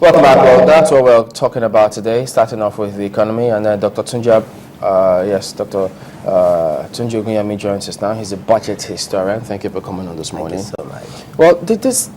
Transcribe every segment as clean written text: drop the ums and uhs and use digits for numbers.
Welcome back. Well, that's what we're talking about today, starting off with the economy. And then Dr. Tunji Ogunyemi joins us now. He's a budget historian. Thank you for coming on this morning. Thank you so much. Well, this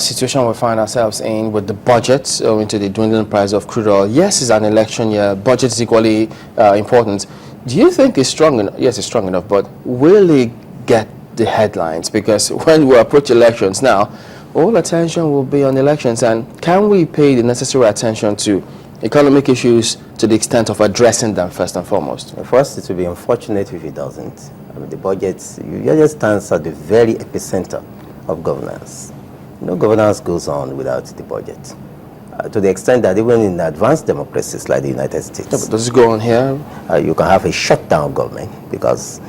situation we find ourselves in with the budget owing to the dwindling price of crude oil, yes, it's an election year. Budget is equally important. Do you think it's strong enough? Yes, it's strong enough, but will it get the headlines? Because when we approach elections now, all attention will be on elections, and can we pay the necessary attention to economic issues to the extent of addressing them first and foremost? First, it will be unfortunate if it doesn't. I mean, the budget usually stands at the very epicenter of governance. No governance goes on without the budget. To the extent that even in advanced democracies like the United States, Yeah, but does it go on here? You can have a shutdown government because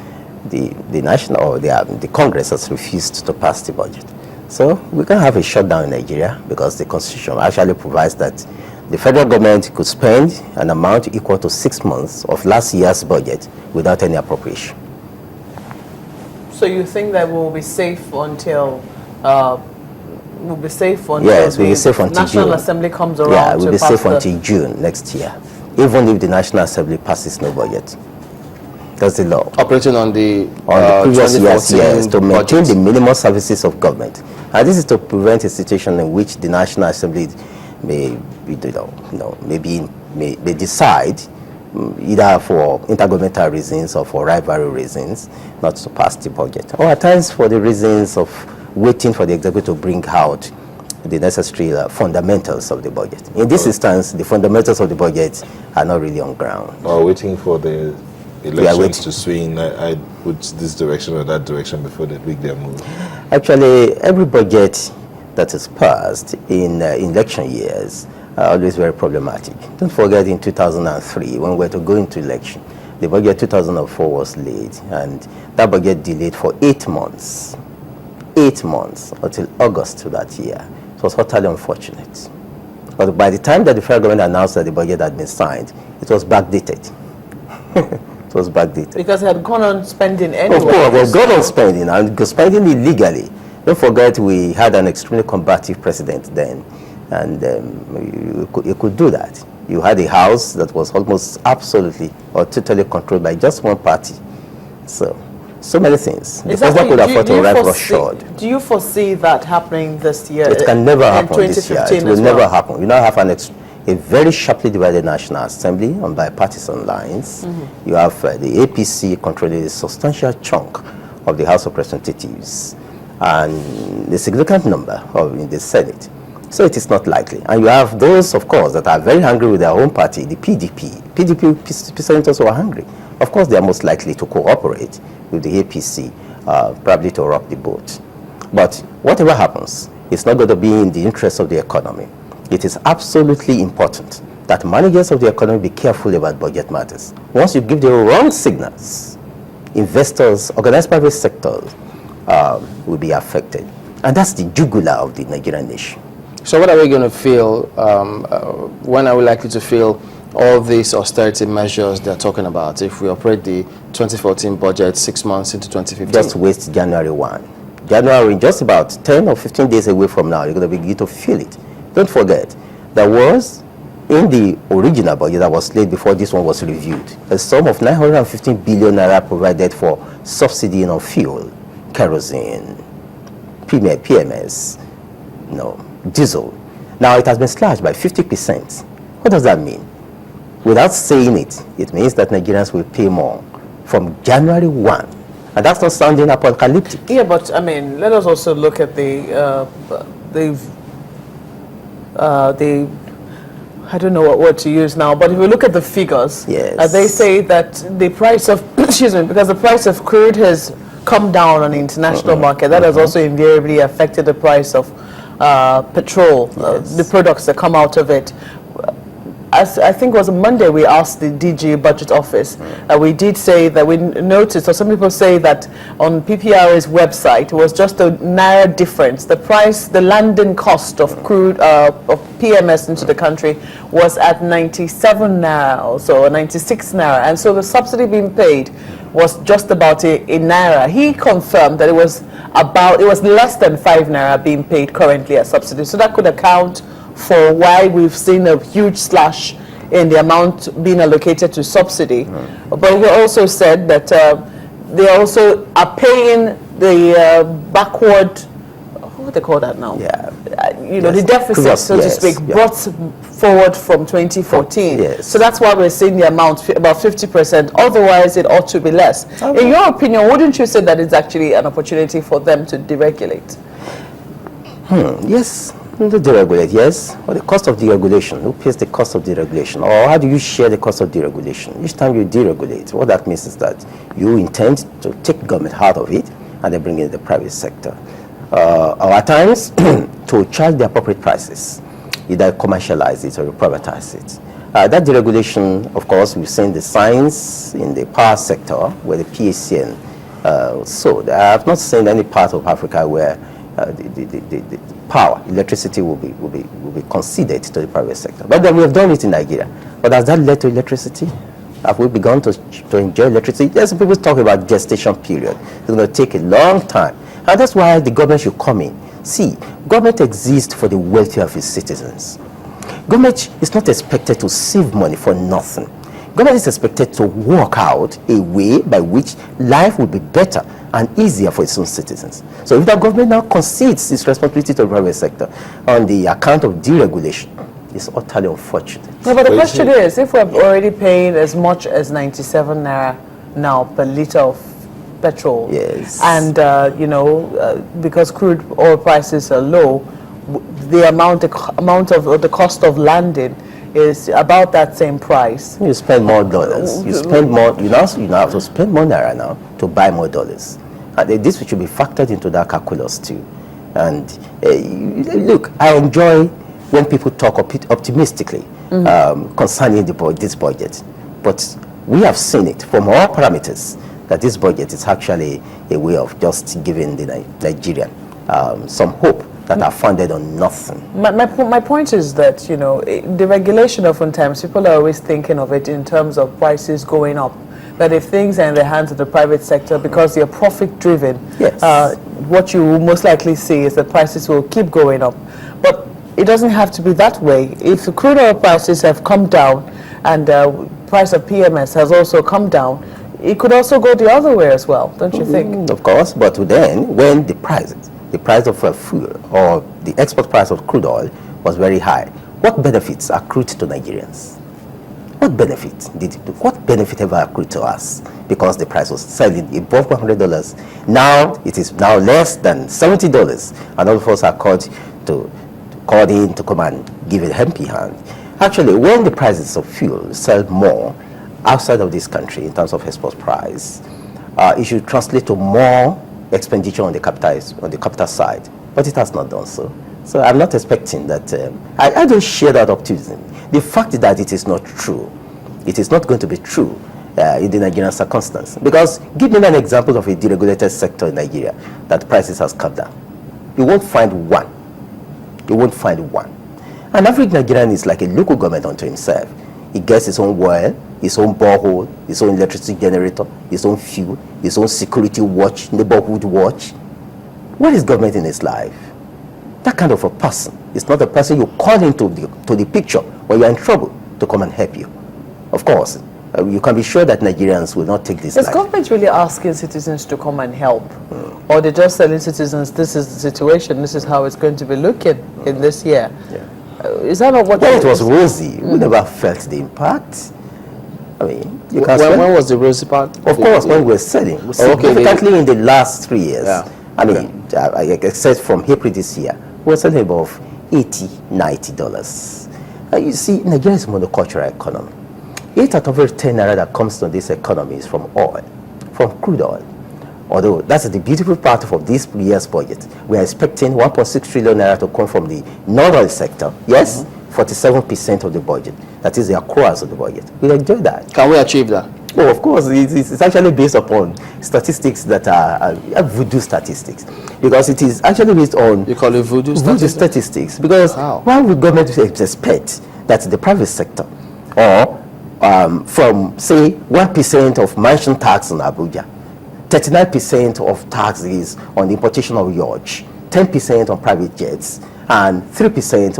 the national or the Congress has refused to pass the budget. So we can have a shutdown in Nigeria because the Constitution actually provides that the federal government could spend an amount equal to 6 months of last year's budget without any appropriation. So you think that we'll be safe until Yes, we'll be safe until National June. Assembly comes around? Yeah, we'll be safe until June next year, even if the National Assembly passes no budget. That's the law. Operating on the Previous years to maintain budget. the minimum services of government. And this is to prevent a situation in which the National Assembly may decide either for intergovernmental reasons or for rivalry reasons not to pass the budget, or at times for the reasons of waiting for the executive to bring out the necessary fundamentals of the budget. In this instance, the fundamentals of the budget are not really on ground. Or waiting for the elections to swing, I put this direction or that direction before they make their move. Actually, every budget that is passed in election years are always very problematic. Don't forget in 2003, when we were to go into election, the budget 2004 was late, and that budget delayed for 8 months. 8 months until August of that year. It was totally unfortunate. But by the time that the federal government announced that the budget had been signed, it was backdated. It was backdated. Because it had gone on spending anyway. Of course, it was gone on spending, and spending illegally. Don't forget, we had an extremely combative president then, and you could do that. You had a house that was almost absolutely or totally controlled by just one party. So many things. The president could afford to ride roughshod. Do you foresee that happening this year? It can never happen this year. It will never happen. You now have a very sharply divided National Assembly on bipartisan lines. You have the APC controlling a substantial chunk of the House of Representatives and a significant number in the Senate. So it is not likely. And you have those, of course, that are very angry with their own party, the PDP. PDP senators who are angry. Of course, they are most likely to cooperate with the APC, probably to rock the boat. But whatever happens, it's not going to be in the interest of the economy. It is absolutely important that managers of the economy be careful about budget matters. Once you give the wrong signals, investors, organized private sectors will be affected. And that's the jugular of the Nigerian nation. So what are we going to feel, when are we likely to feel all these austerity measures they're talking about if we operate the 2014 budget 6 months into 2015? Just wait January 1. January, just about 10 or 15 days away from now, you're going to begin to feel it. Don't forget, there was, in the original budget that was laid before this one was reviewed, a sum of 915 billion naira provided for subsidy on fuel, kerosene, PMS, diesel. Now it has been slashed by 50%. What does that mean? Without saying it, it means that Nigerians will pay more from January 1. And that's not sounding apocalyptic. Yeah, but I mean, let us also look at I don't know what word to use now, but if we look at the figures, yes. They say that the price of, because the price of crude has come down on the international market, that has also invariably affected the price of petrol, yes. the products that come out of it. As I think it was Monday, we asked the DG Budget Office. We did say that we noticed, or some people say that on PPRA's website, it was just a naira difference. The price, the landing cost of crude, of PMS into the country was at 97 naira, so 96 naira. And so the subsidy being paid was just about a naira. He confirmed that it was less than 5 naira being paid currently as subsidy. So that could account for why we've seen a huge slash in the amount being allocated to subsidy. But he also said that they also are paying the backward, what do they call that now? Yeah. The deficit, so to speak, brought forward from 2014. Yes. So that's why we're seeing the amount about 50%. Otherwise, it ought to be less. In your opinion, wouldn't you say that it's actually an opportunity for them to deregulate? Yes, to deregulate, yes. Or the cost of deregulation. Who pays the cost of deregulation? Or how do you share the cost of deregulation? Each time you deregulate, what that means is that you intend to take government out of it and then bring in the private sector. Or at times, to charge the appropriate prices, either commercialize it or privatize it. That deregulation, of course, we've seen the signs in the power sector where the PACN sold. I have not seen any part of Africa where the power, electricity will be conceded to the private sector. But then we have done it in Nigeria. But has that led to electricity? Have we begun to enjoy electricity? Yes, people talk about gestation period. It's going to take a long time. And that's why the government should come in. See, government exists for the welfare of its citizens. Government is not expected to save money for nothing. Government is expected to work out a way by which life will be better and easier for its own citizens. So if the government now concedes its responsibility to the private sector on the account of deregulation, it's utterly unfortunate. No, but the question is, if we're already paying as much as 97 naira now per litre of petrol, yes, and because crude oil prices are low, the amount of the cost of landing is about that same price. You spend more dollars. You spend more. You now have to spend more naira now to buy more dollars. And this should be factored into that calculus too. And look, I enjoy when people talk optimistically concerning this budget, but we have seen it from all parameters that this budget is actually a way of just giving the Nigerian some hope that are funded on nothing. My point is that, the regulation oftentimes, people are always thinking of it in terms of prices going up. That if things are in the hands of the private sector, because they're profit-driven, yes, what you will most likely see is that prices will keep going up. But it doesn't have to be that way. If the crude oil prices have come down and the price of PMS has also come down, it could also go the other way as well, don't you think? Of course, but then when the price of fuel or the export price of crude oil was very high, what benefits accrued to Nigerians? What benefit ever accrued to us? Because the price was selling above $100. Now it is now less than $70, and all of us are called in to come and give it a helping hand. Actually, when the prices of fuel sell more outside of this country in terms of export price, it should translate to more expenditure on the capital side, but it has not done so. So I'm not expecting that. I don't share that optimism. The fact that it is not true, it is not going to be true in the Nigerian circumstance. Because give me an example of a deregulated sector in Nigeria that prices has come down. You won't find one. You won't find one. And every Nigerian is like a local government unto himself. He gets his own well, his own borehole, his own electricity generator, his own fuel, his own security watch, neighborhood watch. What is government in his life? That kind of a person is not a person you call into the picture when you're in trouble to come and help you. Of course, you can be sure that Nigerians will not take this life. Is government really asking citizens to come and help? Or they're just telling citizens, this is the situation, this is how it's going to be looking in this year? Yeah. Is that not what when it was rosy, we never felt the impact. I mean, when was the rosy part? Of course, when we were selling. Significantly in the last 3 years. Yeah. I mean, except from April this year, we were selling above $80, $90. You see, Nigeria is a monocultural economy. 8 out of every 10 naira that comes to this economy is from oil, from crude oil. Although that's the beautiful part of this year's budget. We are expecting 1.6 trillion naira to come from the non-oil sector. Yes, 47% of the budget. That is the accruals of the budget. We enjoy that. Can we achieve that? Oh, of course. It's actually based upon statistics that are voodoo statistics. Because it is actually based on... You call it voodoo statistics? Because why would government expect that the private sector or from, say, 1% of mansion tax in Abuja, 39% of tax is on the importation of yacht, 10% on private jets, and 3%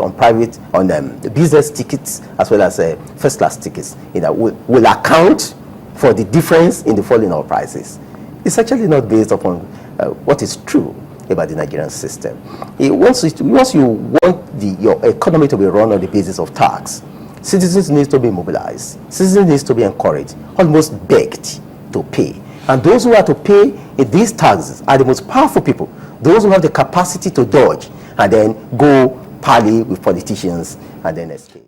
on business tickets as well as first class tickets, will account for the difference in the falling oil prices. It's actually not based upon what is true about the Nigerian system. Once you want your economy to be run on the basis of tax, citizens need to be mobilized. Citizens need to be encouraged, almost begged to pay. And those who are to pay in these taxes are the most powerful people, those who have the capacity to dodge and then go parley with politicians and then escape.